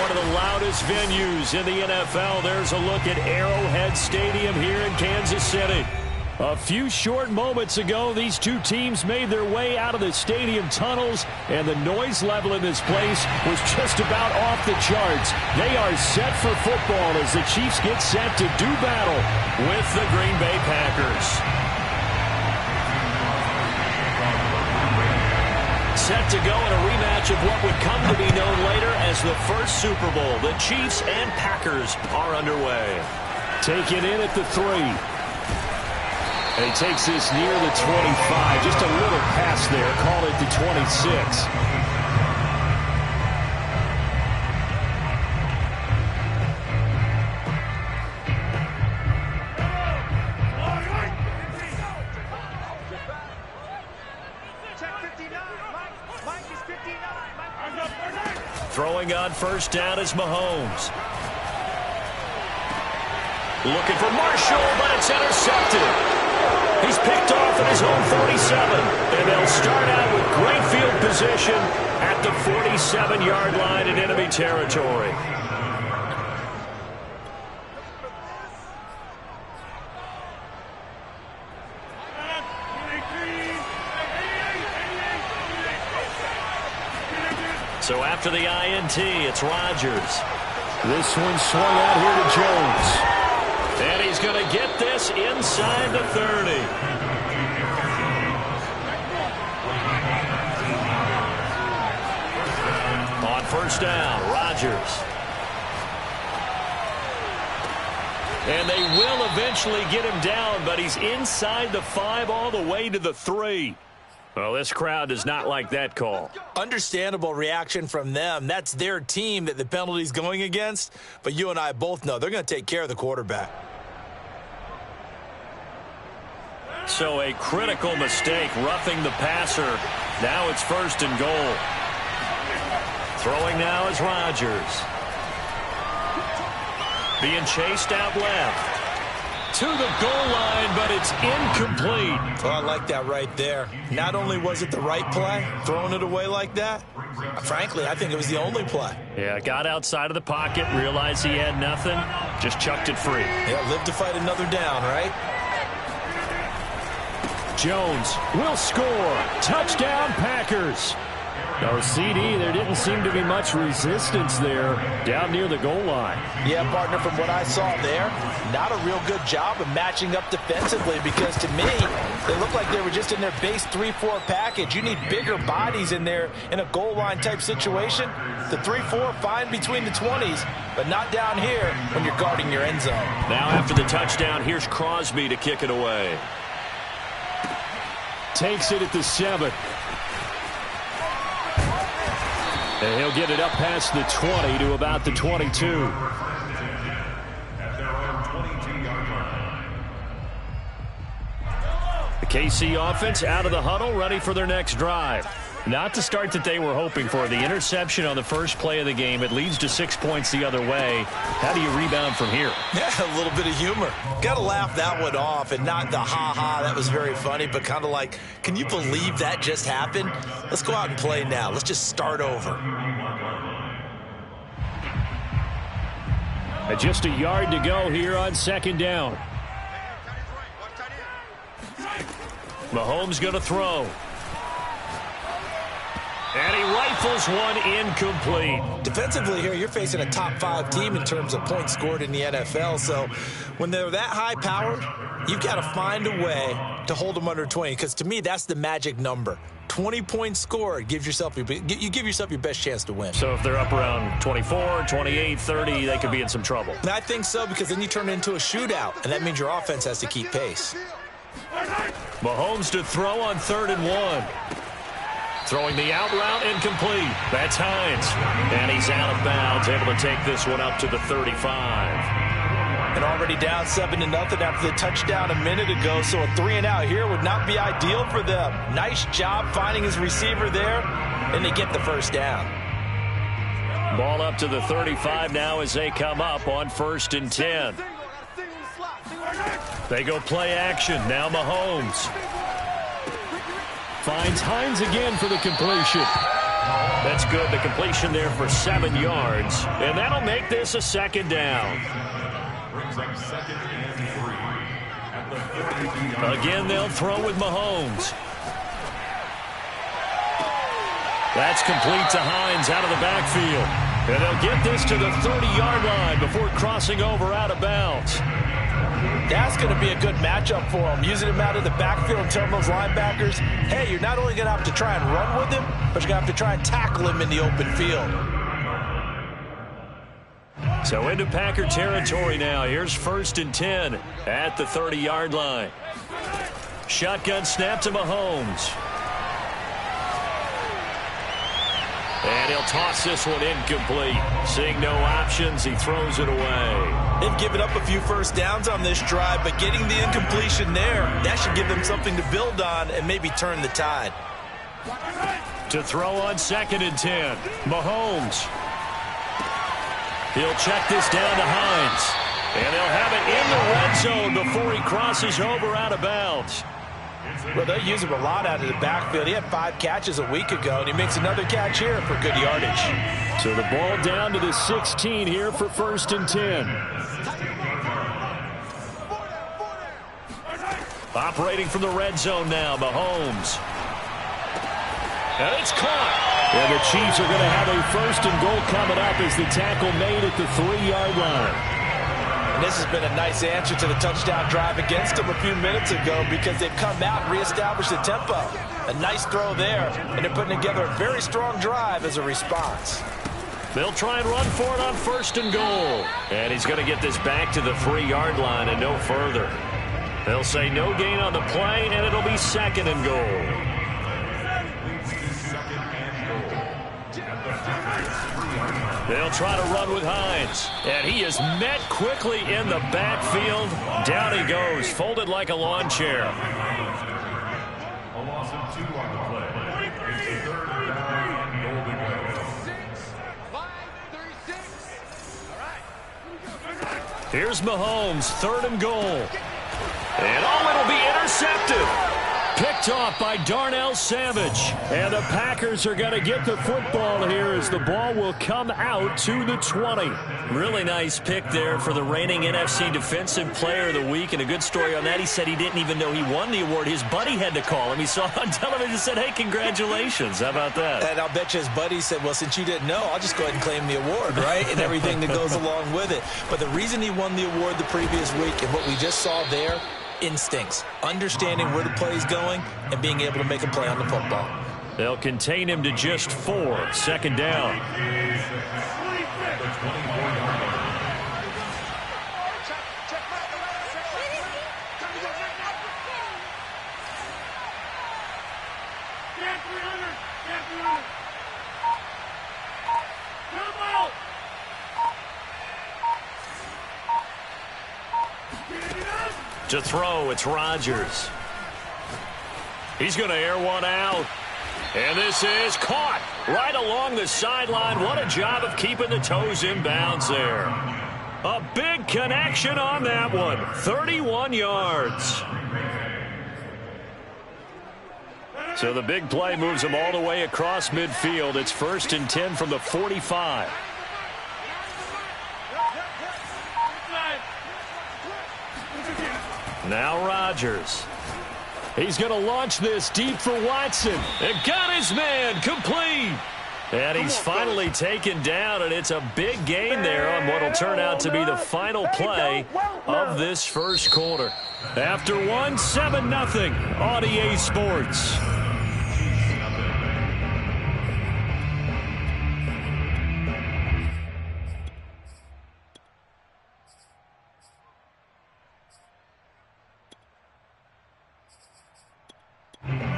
one of the loudest venues in the NFL. There's a look at Arrowhead Stadium here in Kansas City. A few short moments ago, these two teams made their way out of the stadium tunnels, and the noise level in this place was just about off the charts. They are set for football as the Chiefs get set to do battle with the Green Bay Packers. Set to go in a rematch of what would come to be known later as the first Super Bowl. The Chiefs and Packers are underway. Taken in at the 3. And he takes this near the 25. Just a little pass there. Call it the 26. Throwing on first down is Mahomes. Looking for Marshall, but it's intercepted. He's picked off at his own 47. And they'll start out with great field position at the 47-yard line in enemy territory. So after the INT, it's Rodgers. This one swung out here to Jones. And he's going to get this inside the 30. On first down, Rodgers. And they will eventually get him down, but he's inside the 5 all the way to the 3. Well, this crowd does not like that call. Understandable reaction from them. That's their team that the penalty's going against. But you and I both know they're going to take care of the quarterback. So a critical mistake, roughing the passer. Now it's first and goal. Throwing now is Rodgers. Being chased out left. To the goal line, but it's incomplete. Oh, I like that right there. Not only was it the right play, throwing it away like that, frankly, I think it was the only play. Yeah, got outside of the pocket, realized he had nothing, just chucked it free. Yeah, live to fight another down, right? Jones will score. Touchdown, Packers. No, CD, there didn't seem to be much resistance there down near the goal line. Yeah, partner, from what I saw there, not a real good job of matching up defensively because to me, they looked like they were just in their base 3-4 package. You need bigger bodies in there in a goal line type situation. The 3-4 fine between the 20s, but not down here when you're guarding your end zone. Now after the touchdown, here's Crosby to kick it away. Takes it at the 7. And he'll get it up past the 20 to about the 22. The KC offense out of the huddle, ready for their next drive. Not the start that they were hoping for. The interception on the first play of the game. It leads to 6 points the other way. How do you rebound from here? Yeah, a little bit of humor. Got to laugh that one off and not the ha-ha. That was very funny, but kind of like, can you believe that just happened? Let's go out and play now. Let's just start over. Just a yard to go here on second down. Mahomes going to throw. And he rifles one incomplete. Defensively here, you're facing a top 5 team in terms of points scored in the NFL. So when they're that high-powered, you've got to find a way to hold them under 20. Because to me, that's the magic number. 20 points scored gives yourself you give yourself your best chance to win. So if they're up around 24, 28, 30, they could be in some trouble. And I think so, because then you turn it into a shootout, and that means your offense has to keep pace. Mahomes to throw on 3rd and 1. Throwing the out route, incomplete. That's Hines. And he's out of bounds, able to take this one up to the 35. And already down 7-0 after the touchdown a minute ago, so a 3 and out here would not be ideal for them. Nice job finding his receiver there, and they get the first down. Ball up to the 35 now as they come up on 1st and 10. They go play action. Now Mahomes. Finds Hines again for the completion. That's good. The completion there for 7 yards. And that'll make this a second down. Again, they'll throw with Mahomes. That's complete to Hines out of the backfield. And they'll get this to the 30-yard line before crossing over out of bounds. That's going to be a good matchup for him. Using him out of the backfield and telling those linebackers, hey, you're not only going to have to try and run with him, but you're going to have to try and tackle him in the open field. So into Packer territory now. Here's 1st and 10 at the 30-yard line. Shotgun snap to Mahomes. And he'll toss this one incomplete. Seeing no options, he throws it away. They've given up a few first downs on this drive, but getting the incompletion there, that should give them something to build on and maybe turn the tide. To throw on 2nd and 10, Mahomes. He'll check this down to Hines. And they'll have it in the red zone before he crosses over out of bounds. Well, they use him a lot out of the backfield. He had 5 catches a week ago, and he makes another catch here for good yardage. So the ball down to the 16 here for 1st and 10. Operating from the red zone now, Mahomes. And it's caught. And the Chiefs are going to have a 1st and goal coming up as the tackle made at the 3-yard line. And this has been a nice answer to the touchdown drive against them a few minutes ago because they've come out and reestablished the tempo. A nice throw there, and they're putting together a very strong drive as a response. They'll try and run for it on 1st and goal. And he's going to get this back to the 3-yard line and no further. They'll say no gain on the play, and it'll be 2nd and goal. They'll try to run with Hines. And he is met quickly in the backfield. Down he goes, folded like a lawn chair. A loss of 2 on the play. It's a 3rd down and goal to go. 5-36. Here's Mahomes, 3rd and goal. And it'll be intercepted. Picked off by Darnell Savage. And the Packers are going to get the football here as the ball will come out to the 20. Really nice pick there for the reigning NFC Defensive Player of the Week. And a good story on that. He said he didn't even know he won the award. His buddy had to call him. He saw it on television and said, hey, congratulations. How about that? And I'll bet you his buddy said, well, since you didn't know, I'll just go ahead and claim the award, right? And everything that goes along with it. But the reason he won the award the previous week and what we just saw there, instincts, understanding where the play is going, and being able to make a play on the football. They'll contain him to just 4. 2nd down. To throw, it's Rodgers. He's going to air one out. And this is caught right along the sideline. What a job of keeping the toes in bounds there. A big connection on that one. 31 yards. So the big play moves them all the way across midfield. It's 1st and 10 from the 45. Now Rodgers. He's going to launch this deep for Watson. And got his man complete. And he's finally taken down, and it's a big gain there on what will turn out to be the final play of this first quarter. After 7-0 on EA Sports.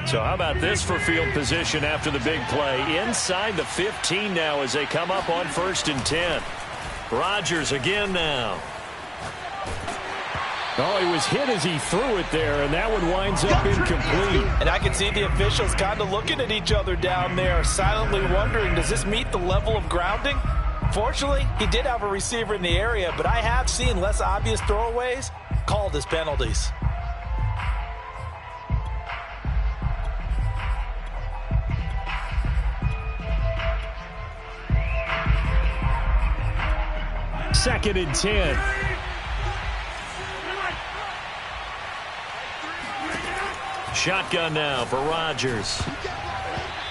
So how about this for field position after the big play? Inside the 15 now as they come up on 1st and 10. Rodgers again now. Oh, he was hit as he threw it there, and that one winds up incomplete. And I can see the officials kind of looking at each other down there, silently wondering, does this meet the level of grounding? Fortunately, he did have a receiver in the area, but I have seen less obvious throwaways called as penalties. 2nd and 10. Shotgun now for Rodgers.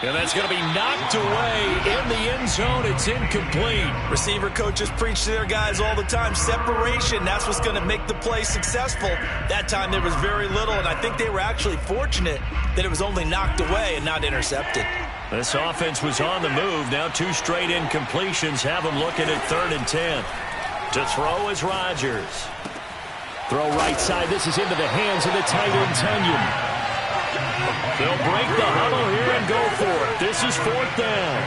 And that's going to be knocked away in the end zone. It's incomplete. Receiver coaches preach to their guys all the time. Separation, that's what's going to make the play successful. That time there was very little, and I think they were actually fortunate that it was only knocked away and not intercepted. This offense was on the move. Now 2 straight incompletions have them looking at 3rd and 10. To throw is Rodgers. Throw right side. This is into the hands of the tight end, Tonyan. They'll break the huddle here and go for it. This is 4th down.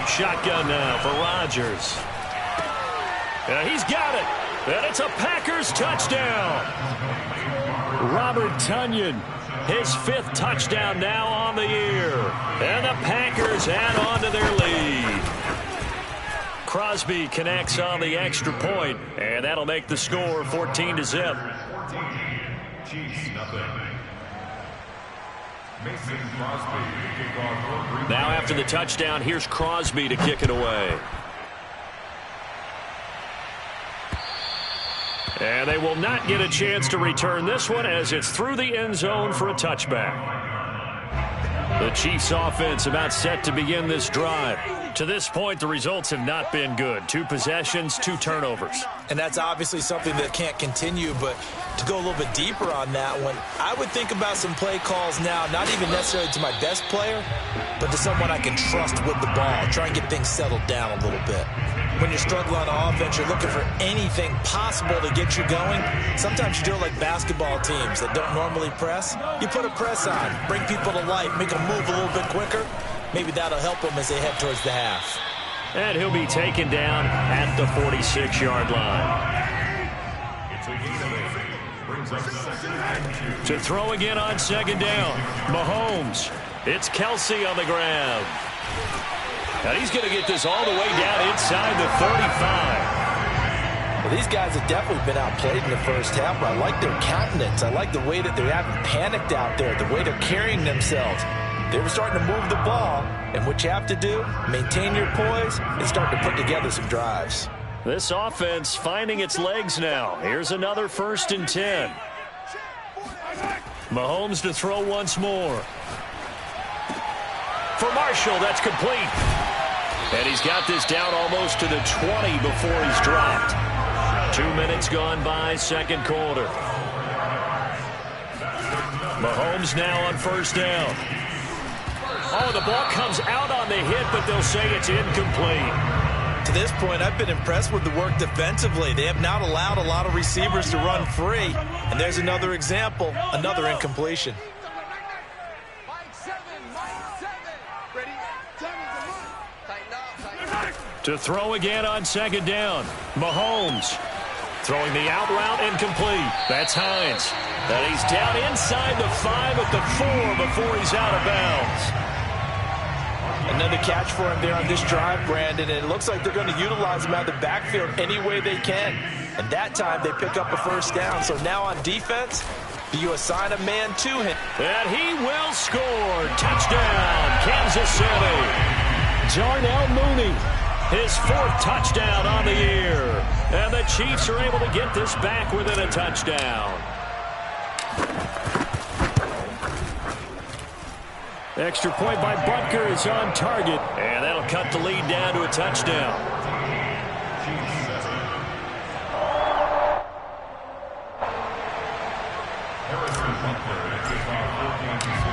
Shotgun now for Rodgers. And he's got it. And it's a Packers touchdown. Robert Tonyan, his 5th touchdown now on the year. And the Packers add on to their lead. Crosby connects on the extra point, and that'll make the score 14-0. Now after the touchdown, here's Crosby to kick it away. And they will not get a chance to return this one as it's through the end zone for a touchback. The Chiefs offense about set to begin this drive. To this point, the results have not been good. 2 possessions, 2 turnovers. And that's obviously something that can't continue, but to go a little bit deeper on that one, I would think about some play calls now, not even necessarily to my best player, but to someone I can trust with the ball. Try and get things settled down a little bit. When you're struggling on offense, you're looking for anything possible to get you going. Sometimes you do it like basketball teams that don't normally press. You put a press on, bring people to life, make them move a little bit quicker. Maybe that'll help them as they head towards the half. And he'll be taken down at the 46-yard line. To throw again on 2nd down. Mahomes. It's Kelsey on the grab. And he's going to get this all the way down inside the 35. Well, these guys have definitely been outplayed in the first half, but I like their countenance. I like the way that they haven't panicked out there, the way they're carrying themselves. They were starting to move the ball, and what you have to do, maintain your poise and start to put together some drives. This offense finding its legs now. Here's another 1st and 10. Mahomes to throw once more. For Marshall, that's complete. And he's got this down almost to the 20 before he's dropped. 2 minutes gone by, 2nd quarter. Mahomes now on 1st down. Oh, the ball comes out on the hit, but they'll say it's incomplete. To this point, I've been impressed with the work defensively. They have not allowed a lot of receivers to run free. And there's another example, another incompletion. To throw again on 2nd down. Mahomes throwing the out route incomplete. That's Hines. And he's down inside the 5 at the 4 before he's out of bounds. Another catch for him there on this drive, Brandon, and it looks like they're going to utilize him out of the backfield any way they can. And that time they pick up a 1st down. So now on defense, do you assign a man to him? And he will score. Touchdown, Kansas City. Darnell Mooney, his 4th touchdown on the year. And the Chiefs are able to get this back within a touchdown. Extra point by Butker is on target. And that'll cut the lead down to a touchdown.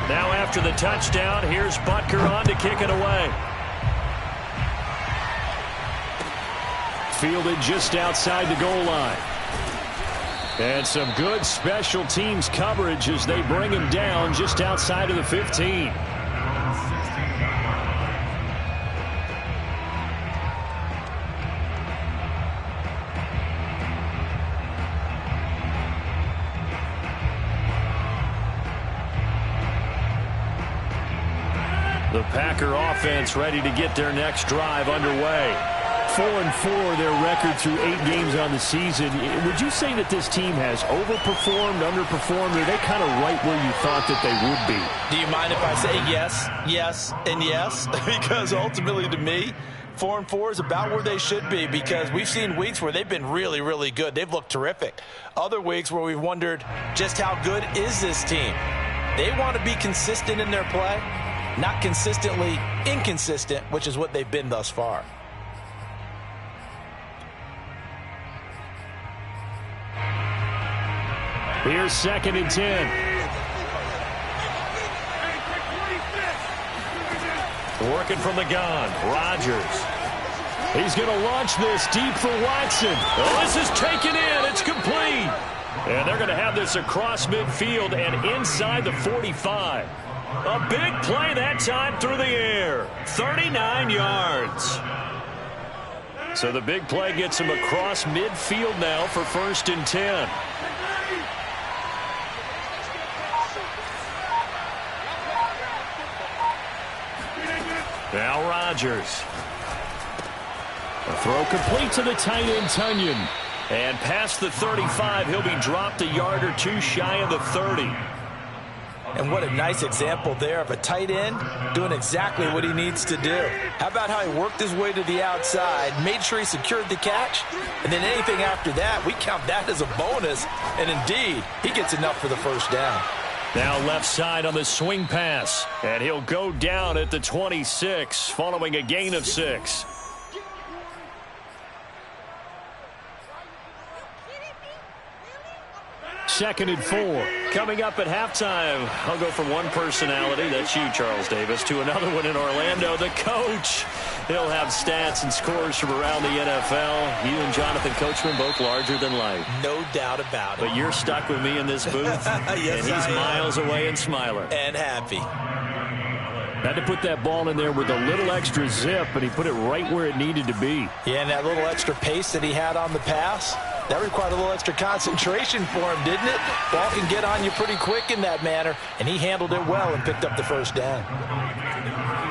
Now after the touchdown, here's Butker on to kick it away. Fielded just outside the goal line. And some good special teams coverage as they bring him down just outside of the 15. The Packer offense ready to get their next drive underway. 4-4 their record through 8 games on the season. Would you say that this team has overperformed, underperformed, or are they kind of right where you thought that they would be? Do you mind if I say yes, yes, and yes? Because ultimately to me, 4-4 is about where they should be because we've seen weeks where they've been really, really good. They've looked terrific. Other weeks where we've wondered just how good is this team. They want to be consistent in their play, not consistently inconsistent, which is what they've been thus far. Here's 2nd and 10. Working from the gun, Rodgers. He's going to launch this deep for Watson. Oh, this is taken in. It's complete. And they're going to have this across midfield and inside the 45. A big play that time through the air. 39 yards. So the big play gets him across midfield now for 1st and 10. Now Rodgers. A throw complete to the tight end, Tunyon. And past the 35, he'll be dropped a yard or two shy of the 30. And what a nice example there of a tight end doing exactly what he needs to do. How about how he worked his way to the outside, made sure he secured the catch, and then anything after that, we count that as a bonus. And indeed, he gets enough for the 1st down. Now left side on the swing pass. And he'll go down at the 26 following a gain of 6. Second and 4. Coming up at halftime, I'll go from one personality, that's you, Charles Davis, to another one in Orlando, the coach. He'll have stats and scores from around the NFL. You and Jonathan Coachman, both larger than life. No doubt about it. But you're stuck with me in this booth, yes, and he's miles away and smiling. And happy. Had to put that ball in there with a little extra zip, and he put it right where it needed to be. Yeah, and that little extra pace that he had on the pass, that required a little extra concentration for him, didn't it? Ball can get on you pretty quick in that manner, and he handled it well and picked up the 1st down.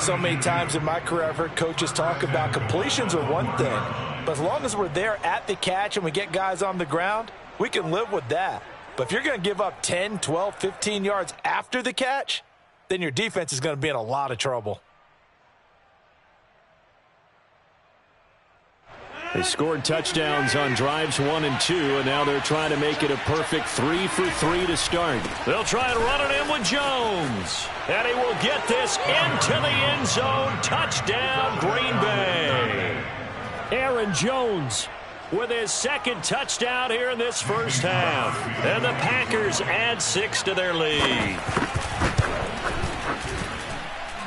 So many times in my career, I've heard coaches talk about completions are one thing, but as long as we're there at the catch and we get guys on the ground, we can live with that. But if you're going to give up 10, 12, 15 yards after the catch, then your defense is going to be in a lot of trouble. They scored touchdowns on drives 1 and 2, and now they're trying to make it a perfect 3 for 3 to start. They'll try and run it in with Jones. And he will get this into the end zone. Touchdown, Green Bay. Aaron Jones with his 2nd touchdown here in this 1st half. And the Packers add 6 to their lead.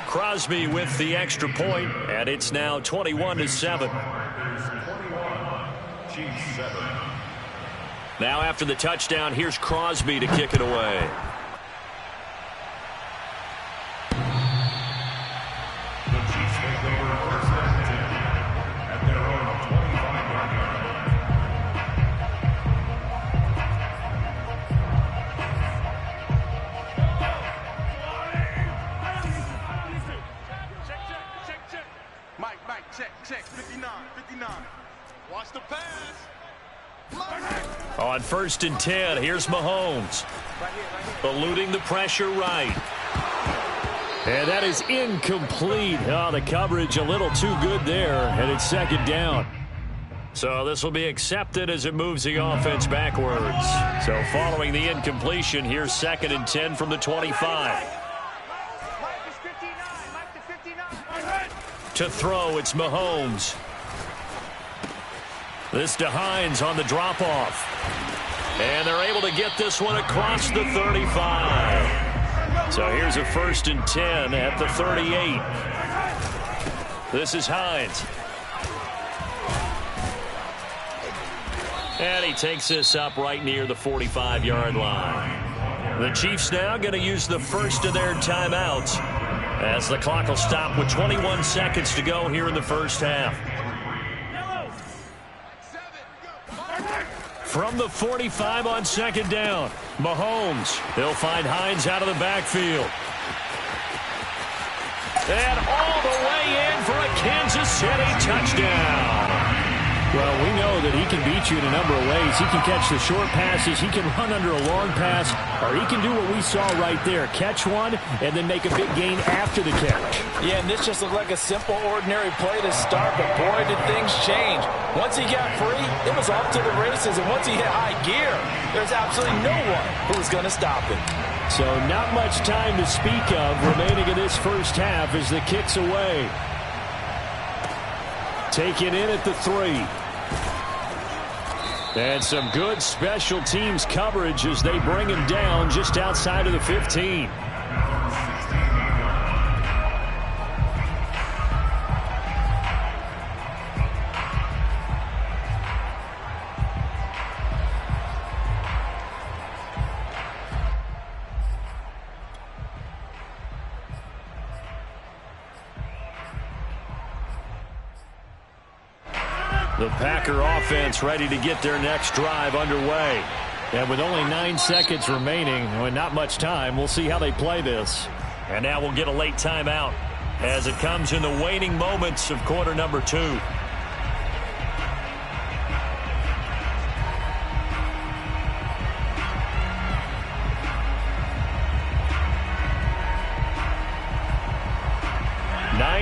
Crosby with the extra point, and it's now 21-7. Now after the touchdown, here's Crosby to kick it away. The Chiefs take over 1st and 10 at their own 25-yard line. Mike, check, 59. Watch the pass. On 1st and 10, here's Mahomes. Eluding the pressure right. And that is incomplete. Oh, the coverage a little too good there, and it's 2nd down. So this will be accepted as it moves the offense backwards. So following the incompletion, here's 2nd and 10 from the 25. To throw, it's Mahomes. This to Hines on the drop-off. And they're able to get this one across the 35. So here's a 1st and 10 at the 38. This is Hines. And he takes this up right near the 45-yard line. The Chiefs now going to use the first of their timeouts as the clock will stop with 21 seconds to go here in the 1st half. From the 45 on 2nd down, Mahomes. He'll find Hines out of the backfield. And all the way in for a Kansas City touchdown. Well, we know that he can beat you in a number of ways. He can catch the short passes, he can run under a long pass, or he can do what we saw right there, catch one and then make a big gain after the catch. Yeah, and this just looked like a simple, ordinary play to start, but boy, did things change. Once he got free, it was off to the races, and once he hit high gear, there's absolutely no one who was going to stop him. So not much time to speak of remaining in this first half as the kick's away. Taken in at the 3. And some good special teams coverage as they bring him down just outside of the 15. The Packer offense ready to get their next drive underway. And with only 9 seconds remaining, and not much time, we'll see how they play this. And now we'll get a late timeout as it comes in the waning moments of quarter number 2.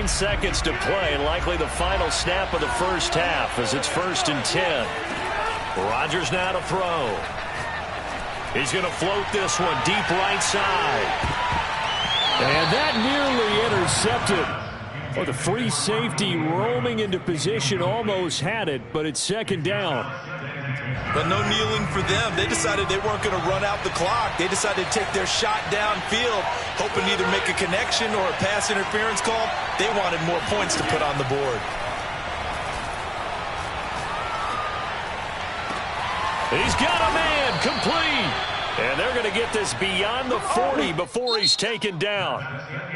Seconds to play, likely the final snap of the first half as it's 1st and 10. Rodgers now to throw. He's going to float this one deep right side. And that nearly intercepted. Oh, the free safety roaming into position almost had it, but it's 2nd down. But no kneeling for them. They decided they weren't going to run out the clock. They decided to take their shot downfield, hoping to either make a connection or a pass interference call. They wanted more points to put on the board. He's got a man complete. And they're going to get this beyond the 40 before he's taken down.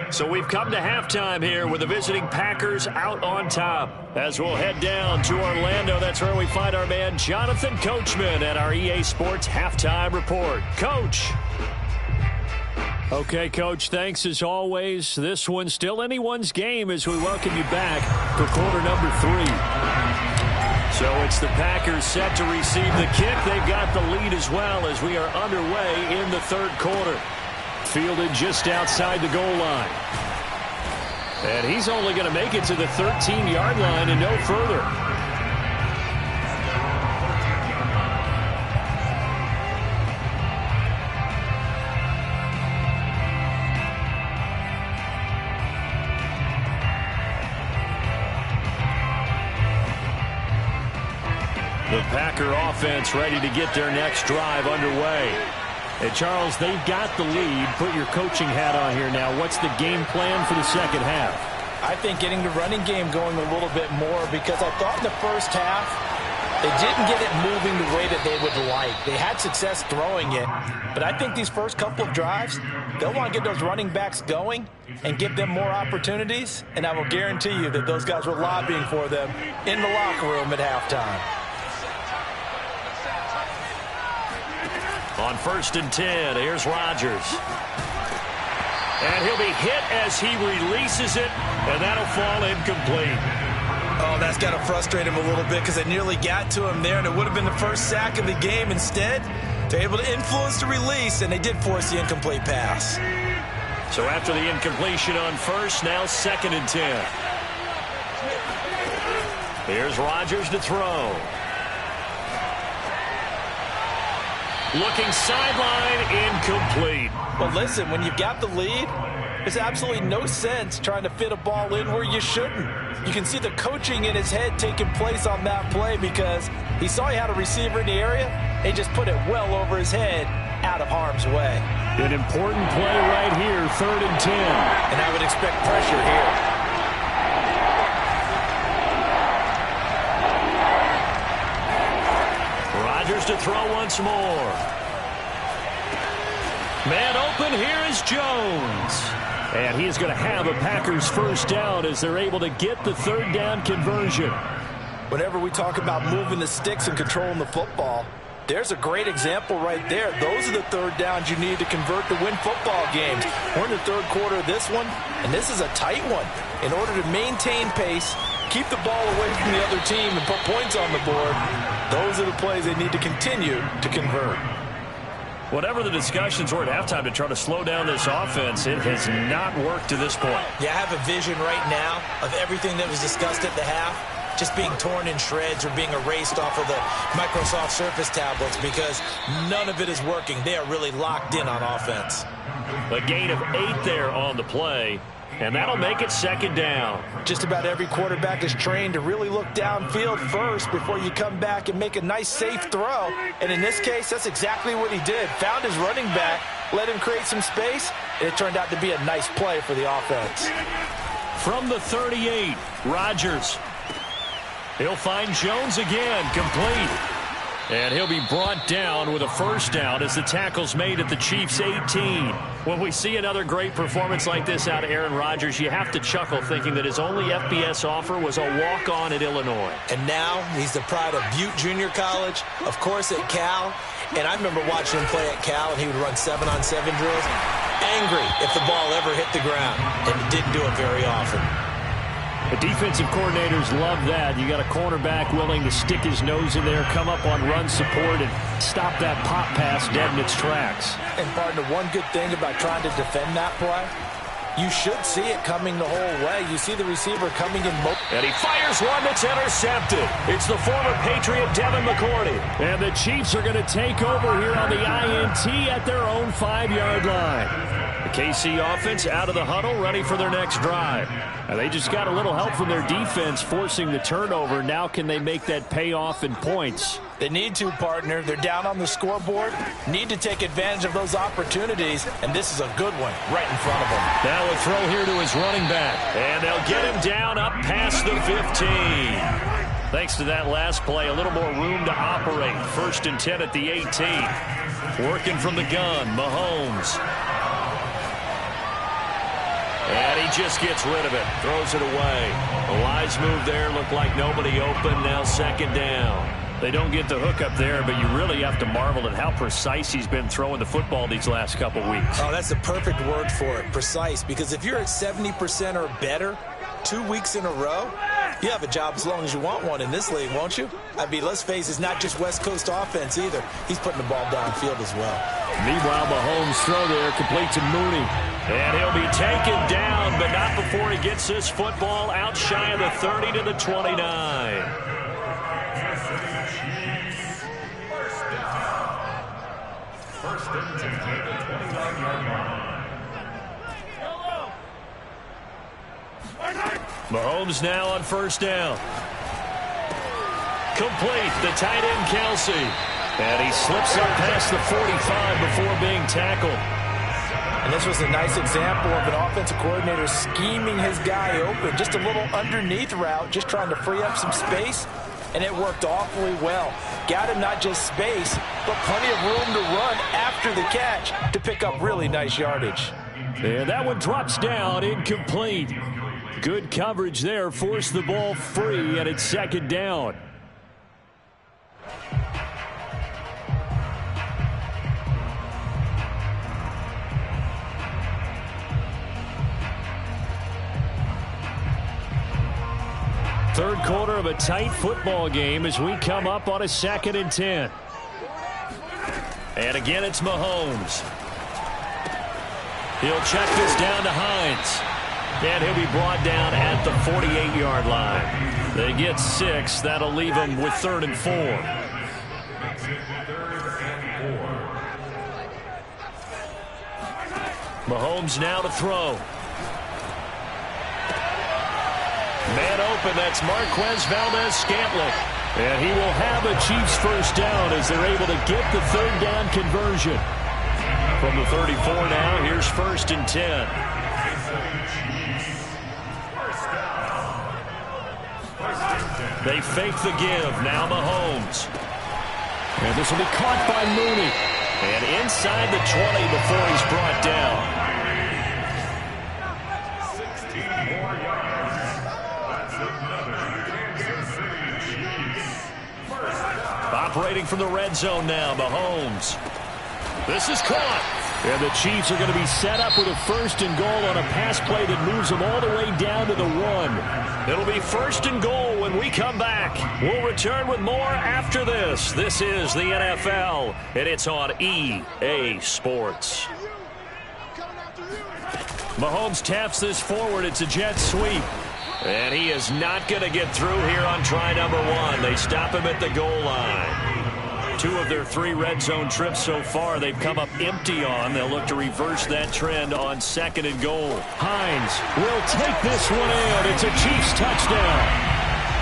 So we've come to halftime here with the visiting Packers out on top. As we'll head down to Orlando, that's where we find our man Jonathan Coachman at our EA Sports Halftime Report. Coach. Okay, Coach, thanks as always. This one's still anyone's game as we welcome you back for quarter number 3. So it's the Packers set to receive the kick. They've got the lead as well as we are underway in the 3rd quarter. Fielded just outside the goal line. And he's only going to make it to the 13-yard line and no further. The Packer offense ready to get their next drive underway. And Charles, they've got the lead. Put your coaching hat on here now. What's the game plan for the second half? I think getting the running game going a little bit more, because I thought in the first half they didn't get it moving the way that they would like. They had success throwing it, but I think these first couple of drives, they'll want to get those running backs going and give them more opportunities, and I will guarantee you that those guys were lobbying for them in the locker room at halftime. On 1st and 10, here's Rodgers. And he'll be hit as he releases it, and that'll fall incomplete. Oh, that's got to frustrate him a little bit because they nearly got to him there, and it would have been the first sack of the game. Instead, they're able to influence the release, and they did force the incomplete pass. So after the incompletion on 1st, now 2nd and 10. Here's Rodgers to throw. Looking sideline, incomplete. Well, listen, when you've got the lead, there's absolutely no sense trying to fit a ball in where you shouldn't. You can see the coaching in his head taking place on that play because he saw he had a receiver in the area. He just put it well over his head, out of harm's way. An important play right here, 3rd and 10. And I would expect pressure here. To throw once more. Man open, here is Jones. And he is going to have a Packers first down as they're able to get the 3rd down conversion. Whenever we talk about moving the sticks and controlling the football, there's a great example right there. Those are the 3rd downs you need to convert to win football games. We're in the 3rd quarter of this one, and this is a tight one. In order to maintain pace, keep the ball away from the other team and put points on the board. Those are the plays they need to continue to convert. Whatever the discussions were at halftime to try to slow down this offense, it has not worked to this point. Yeah, I have a vision right now of everything that was discussed at the half just being torn in shreds or being erased off of the Microsoft Surface tablets because none of it is working. They are really locked in on offense. A gain of 8 there on the play, and that'll make it second down. Just about every quarterback is trained to really look downfield first before you come back and make a nice, safe throw. And in this case, that's exactly what he did. Found his running back, let him create some space, and it turned out to be a nice play for the offense. From the 38, Rodgers. He'll find Jones again, complete. And he'll be brought down with a first down as the tackle's made at the Chiefs' 18. When we see another great performance like this out of Aaron Rodgers, you have to chuckle thinking that his only FBS offer was a walk-on at Illinois. And now he's the pride of Butte Junior College, of course at Cal. And I remember watching him play at Cal, and he would run 7-on-7 drills. Angry if the ball ever hit the ground, and he didn't do it very often. The defensive coordinators love that. You got a cornerback willing to stick his nose in there, come up on run support, and stop that pop pass dead in its tracks. And, partner, one good thing about trying to defend that play, you should see it coming the whole way. You see the receiver coming in. And he fires one that's intercepted. It's the former Patriot Devin McCourty. And the Chiefs are going to take over here on the INT at their own 5-yard line. The KC offense out of the huddle, ready for their next drive. And they just got a little help from their defense forcing the turnover. Now can they make that pay off in points? They need to, partner. They're down on the scoreboard. Need to take advantage of those opportunities, and this is a good one right in front of them. Now a throw here to his running back. And they'll get him down up past the 15. Thanks to that last play, a little more room to operate. 1st and 10 at the 18. Working from the gun, Mahomes. And he just gets rid of it, throws it away. A wise move there, looked like nobody open, now second down. They don't get the hook up there, but you really have to marvel at how precise he's been throwing the football these last couple weeks. Oh, that's the perfect word for it, precise, because if you're at 70% or better 2 weeks in a row, you have a job as long as you want one in this league, won't you? I mean, let's face it, it's not just West Coast offense either. He's putting the ball downfield as well. Meanwhile, Mahomes' throw there complete to Mooney. And he'll be taken down, but not before he gets this football out shy of the 30 to the 29. First and 10 at the 29-yard line. Mahomes now on first down. Complete, the tight end Kelsey. And he slips up past the 45 before being tackled. And this was a nice example of an offensive coordinator scheming his guy open. Just a little underneath route, just trying to free up some space. And it worked awfully well. Got him not just space, but plenty of room to run after the catch to pick up really nice yardage. And that one drops down, incomplete. Good coverage there, forced the ball free, and it's second down. Third quarter of a tight football game as we come up on a 2nd and 10. And again, it's Mahomes. He'll check this down to Hines. And he'll be brought down at the 48-yard line. They get 6. That'll leave them with 3rd and 4. Mahomes now to throw. Man open, that's Marquez Valdez-Scantling. And he will have a Chiefs first down as they're able to get the 3rd down conversion. From the 34 now, here's 1st and 10. They fake the give, now Mahomes. And this will be caught by Mooney. And inside the 20 before he's brought down. Operating from the red zone now, Mahomes. This is caught. And the Chiefs are going to be set up with a 1st and goal on a pass play that moves them all the way down to the 1. It'll be 1st and goal when we come back. We'll return with more after this. This is the NFL, and it's on EA Sports. Mahomes taps this forward. It's a jet sweep. And he is not going to get through here on try number 1. They stop him at the goal line. 2 of their 3 red zone trips so far they've come up empty on. They'll look to reverse that trend on 2nd and goal. Hines will take this one out. It's a Chiefs touchdown.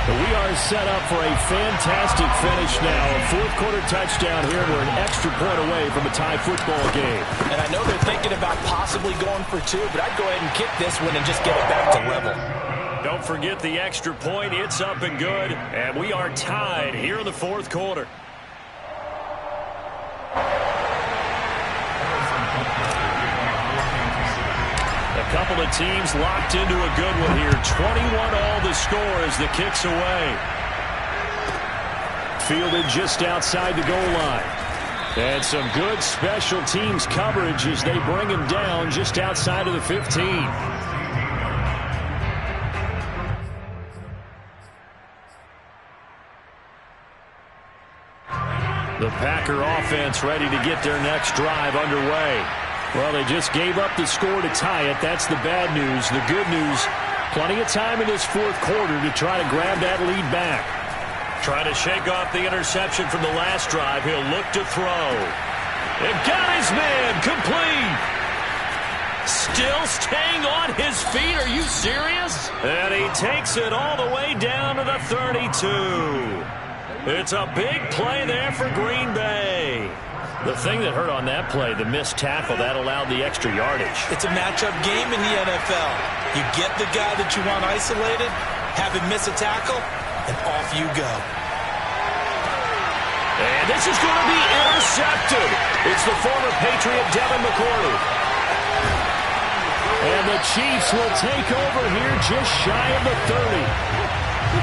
We are set up for a fantastic finish now. A 4th quarter touchdown here. We're an extra point away from a tie football game. And I know they're thinking about possibly going for 2, but I'd go ahead and kick this one and just get it back to level. Don't forget the extra point. It's up and good. And we are tied here in the 4th quarter. A couple of teams locked into a good one here. 21-all the score as the kick's away. Fielded just outside the goal line. And some good special teams coverage as they bring him down just outside of the 15. The Packer offense ready to get their next drive underway. Well, they just gave up the score to tie it. That's the bad news. The good news, plenty of time in this 4th quarter to try to grab that lead back. Trying to shake off the interception from the last drive. He'll look to throw. And got his man complete. Still staying on his feet. Are you serious? And he takes it all the way down to the 32. It's a big play there for Green Bay. The thing that hurt on that play, the missed tackle, that allowed the extra yardage. It's a matchup game in the NFL. You get the guy that you want isolated, have him miss a tackle, and off you go. And this is going to be intercepted. It's the former Patriot Devin McCourty. And the Chiefs will take over here just shy of the 30.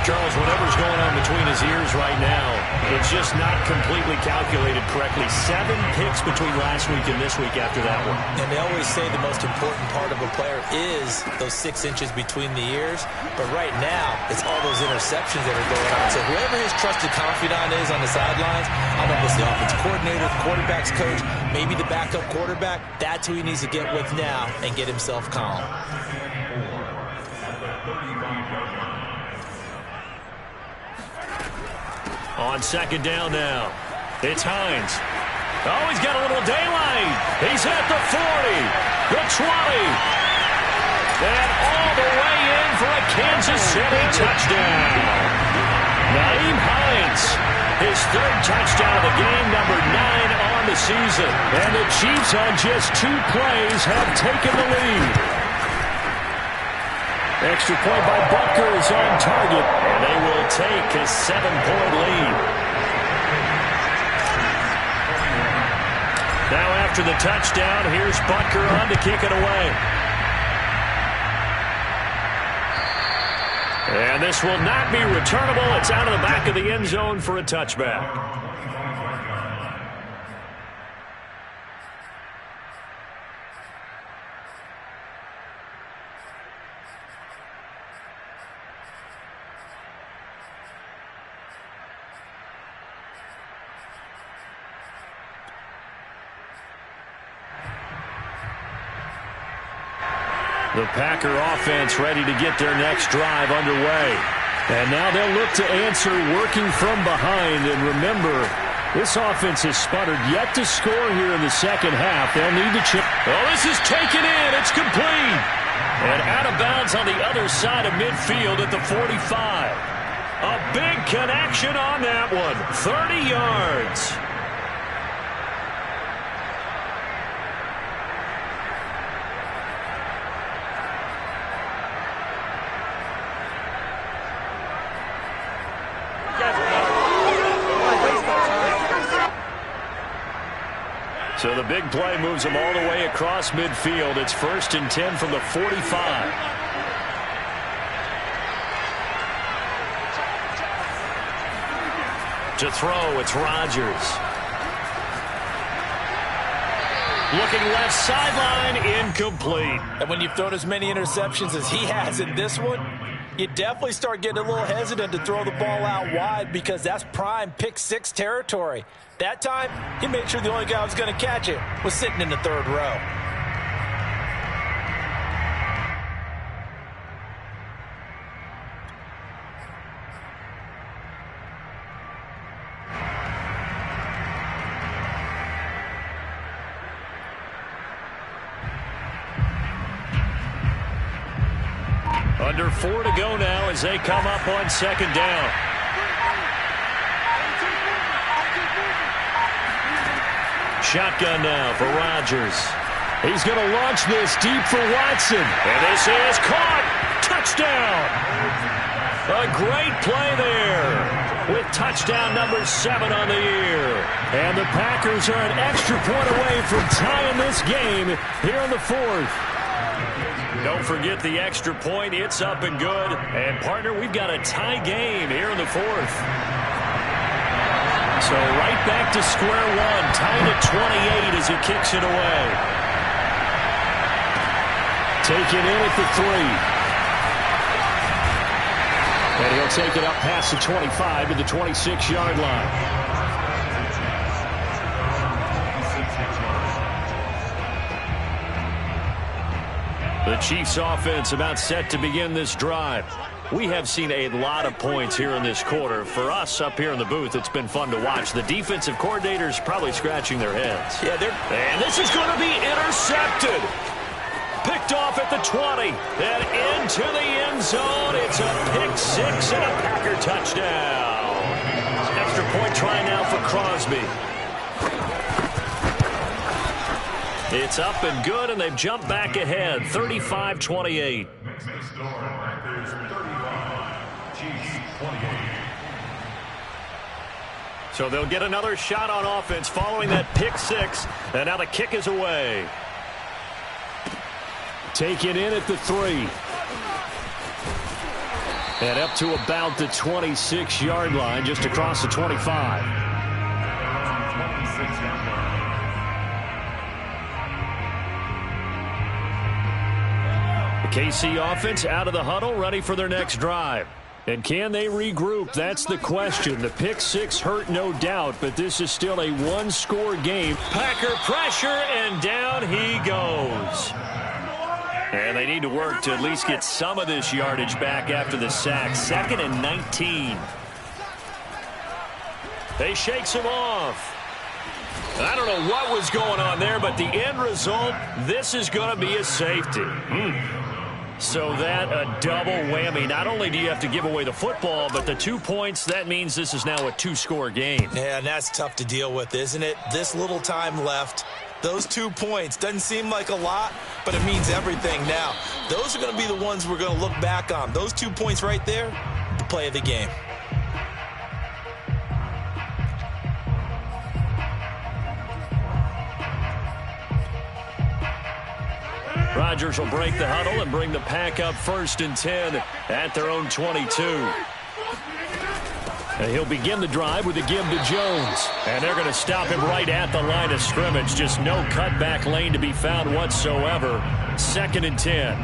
Charles, whatever's going on between his ears right now, it's just not completely calculated correctly. 7 picks between last week and this week after that one. And they always say the most important part of a player is those 6 inches between the ears. But right now, it's all those interceptions that are going on. So whoever his trusted confidant is on the sidelines, I don't know if it's the offensive coordinator, the quarterback's coach, maybe the backup quarterback, that's who he needs to get with now and get himself calm. On 2nd down now, it's Hines. Oh, he's got a little daylight. He's at the 40, the 20, and all the way in for a Kansas City touchdown. Nyheim Hines, his 3rd touchdown of the game, number 9 on the season. And the Chiefs on just 2 plays have taken the lead. Extra point by Butker is on target, and they will take a 7-point lead. Now after the touchdown, here's Butker on to kick it away. And this will not be returnable. It's out of the back of the end zone for a touchback. The Packer offense ready to get their next drive underway. And now they'll look to answer working from behind. And remember, this offense has sputtered yet to score here in the 2nd half. They'll need to chip. Oh, this is taken in. It's complete. And out of bounds on the other side of midfield at the 45. A big connection on that one. 30 yards. So the big play moves them all the way across midfield. It's 1st and 10 from the 45. To throw, it's Rodgers. Looking left sideline, incomplete. And when you've thrown as many interceptions as he has in this one, you definitely start getting a little hesitant to throw the ball out wide because that's prime pick six territory. That time, he made sure the only guy who was going to catch it was sitting in the third row. Under 4 to go now as they come up on second down. Shotgun now for Rodgers. He's going to launch this deep for Watson. And this is caught. Touchdown. A great play there with touchdown number 7 on the year. And the Packers are an extra point away from tying this game here in the 4th. Don't forget the extra point. It's up and good. And, partner, we've got a tie game here in the 4th. So right back to square one. Tied at 28 as he kicks it away. Taken in at the 3. And he'll take it up past the 25 to the 26-yard line. The Chiefs offense about set to begin this drive. We have seen a lot of points here in this quarter. For us up here in the booth, it's been fun to watch. The defensive coordinators probably scratching their heads. Yeah, and this is going to be intercepted. Picked off at the 20 and into the end zone. It's a pick six and a Packer touchdown. Extra point try now for Crosby. It's up and good, and they've jumped back ahead, 35-28. So they'll get another shot on offense following that pick six, and now the kick is away. Taken in at the 3. And up to about the 26-yard line, just across the 25. KC offense out of the huddle, ready for their next drive. And can they regroup? That's the question. The pick six hurt, no doubt, but this is still a one-score game. Packer pressure, and down he goes. And they need to work to at least get some of this yardage back after the sack. 2nd and 19. They shakes him off. I don't know what was going on there, but the end result, this is going to be a safety. So that a double whammy. Not only do you have to give away the football, but the 2 points, that means this is now a two-score game. Yeah, and that's tough to deal with, isn't it? This little time left. Those 2 points doesn't seem like a lot, but it means everything now. Those are going to be the ones we're going to look back on. Those 2 points right there, the play of the game. Rodgers will break the huddle and bring the Pack up 1st and 10 at their own 22. And he'll begin the drive with a give to Jones. And they're going to stop him right at the line of scrimmage. Just no cutback lane to be found whatsoever. 2nd and 10.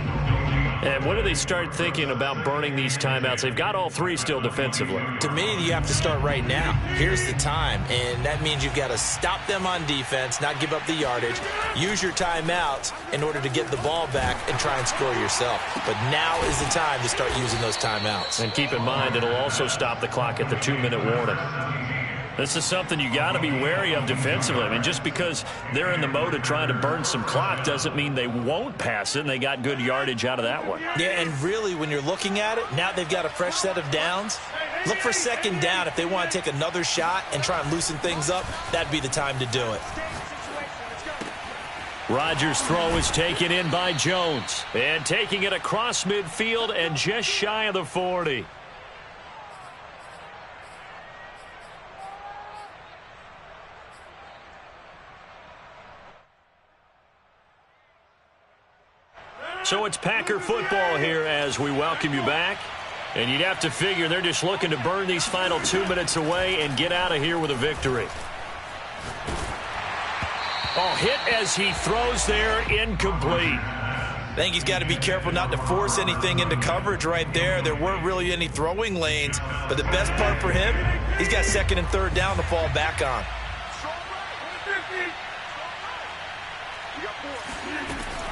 And when do they start thinking about burning these timeouts? They've got all 3 still defensively. To me, you have to start right now. Here's the time, and that means you've got to stop them on defense, not give up the yardage, use your timeouts in order to get the ball back and try and score yourself. But now is the time to start using those timeouts. And keep in mind, it'll also stop the clock at the 2-minute warning. This is something you got to be wary of defensively. I mean, just because they're in the mode of trying to burn some clock doesn't mean they won't pass it, and they got good yardage out of that one. Yeah, and really, when you're looking at it, now they've got a fresh set of downs. Look for 2nd down. If they want to take another shot and try and loosen things up, that'd be the time to do it. Rodgers' throw is taken in by Jones. And taking it across midfield and just shy of the 40. So it's Packer football here as we welcome you back. And you'd have to figure they're just looking to burn these final 2 minutes away and get out of here with a victory. Oh, hit as he throws there, incomplete. I think he's got to be careful not to force anything into coverage right there. There weren't really any throwing lanes, but the best part for him, he's got second and third down to fall back on.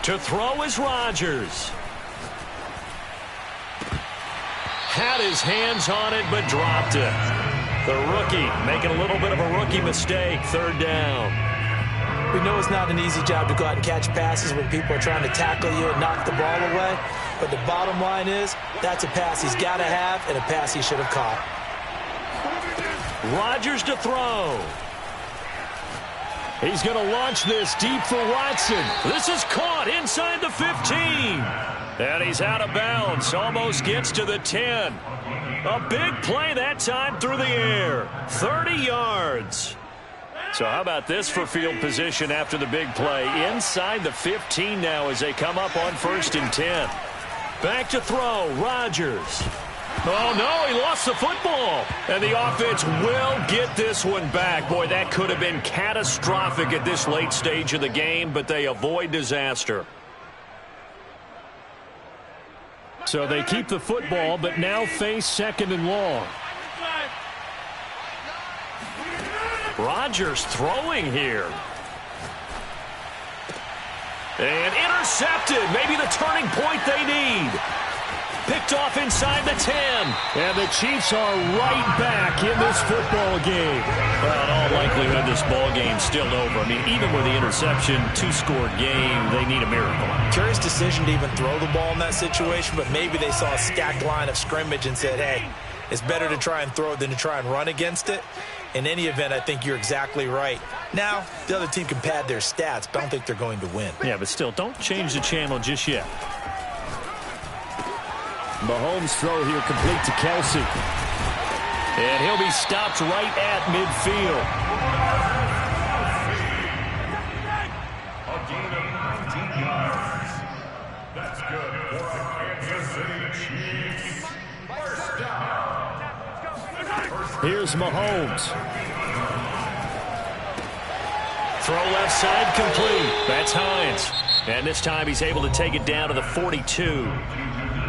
To throw is Rodgers. Had his hands on it, but dropped it. The rookie making a little bit of a rookie mistake, third down. We know it's not an easy job to go out and catch passes when people are trying to tackle you and knock the ball away. But the bottom line is, that's a pass he's got to have and a pass he should have caught. Rodgers to throw. He's going to launch this deep for Watson. This is caught inside the 15. And he's out of bounds. Almost gets to the 10. A big play that time through the air. 30 yards. So how about this for field position after the big play? Inside the 15 now as they come up on 1st and 10. Back to throw. Rodgers. Oh, no, he lost the football. And the offense will get this one back. Boy, that could have been catastrophic at this late stage of the game, but they avoid disaster. So they keep the football, but now face 2nd and long. Rodgers throwing here. And intercepted. Maybe the turning point they need. Picked off inside the 10. And the Chiefs are right back in this football game. Well, in all likelihood, this ball game's still over. I mean, even with the interception, 2-score game, they need a miracle. Curious decision to even throw the ball in that situation, but maybe they saw a stacked line of scrimmage and said, hey, it's better to try and throw it than to try and run against it. In any event, I think you're exactly right. Now, the other team can pad their stats, but I don't think they're going to win. Yeah, but still, don't change the channel just yet. Mahomes' throw here complete to Kelsey. And he'll be stopped right at midfield. A gain of 19 yards. That's good for the Kansas City Chiefs. First down. Here's Mahomes. Throw left side complete. That's Hines. And this time he's able to take it down to the 42.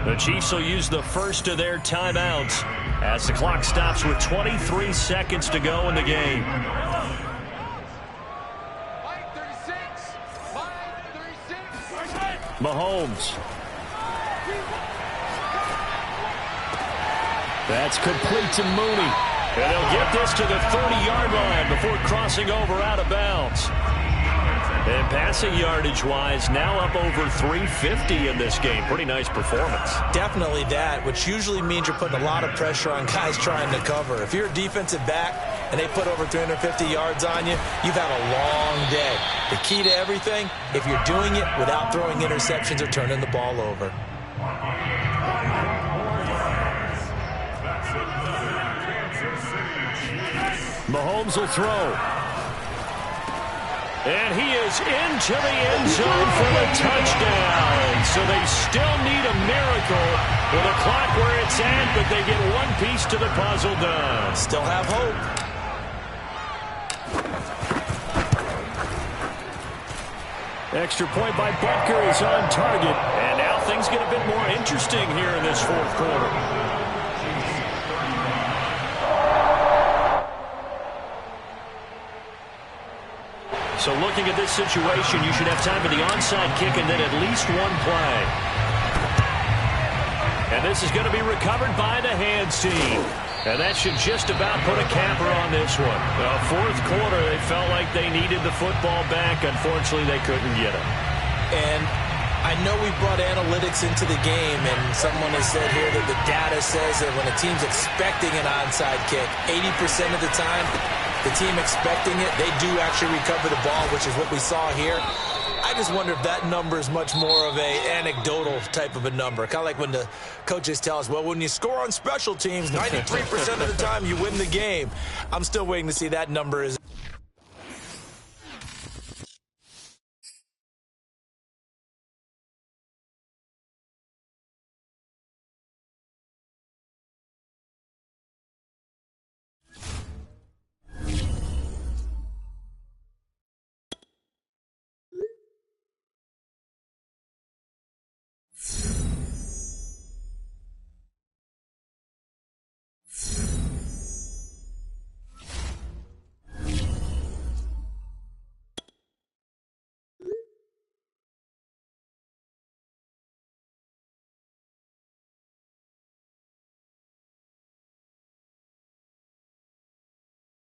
The Chiefs will use the first of their timeouts as the clock stops with 23 seconds to go in the game. Mahomes. That's complete to Mooney. And they'll get this to the 30-yard line before crossing over out of bounds. And passing yardage-wise, now up over 350 in this game. Pretty nice performance. Definitely that, which usually means you're putting a lot of pressure on guys trying to cover. If you're a defensive back and they put over 350 yards on you, you've had a long day. The key to everything, if you're doing it without throwing interceptions or turning the ball over. Mahomes will throw. And he is into the end zone for the touchdown. So they still need a miracle with the clock where it's at, but they get one piece to the puzzle done. Still have hope. Extra point by Butker is on target. And now things get a bit more interesting here in this fourth quarter. So looking at this situation, you should have time for the onside kick and then at least one play. And this is going to be recovered by the hands team. And that should just about put a capper on this one. Fourth quarter, they felt like they needed the football back. Unfortunately, they couldn't get it. And I know we brought analytics into the game, and someone has said here that the data says that when a team's expecting an onside kick, 80% of the time, the team expecting it, they do actually recover the ball, which is what we saw here. I just wonder if that number is much more of a anecdotal type of a number. Kind of like when the coaches tell us, well, when you score on special teams, 93% of the time you win the game. I'm still waiting to see that number is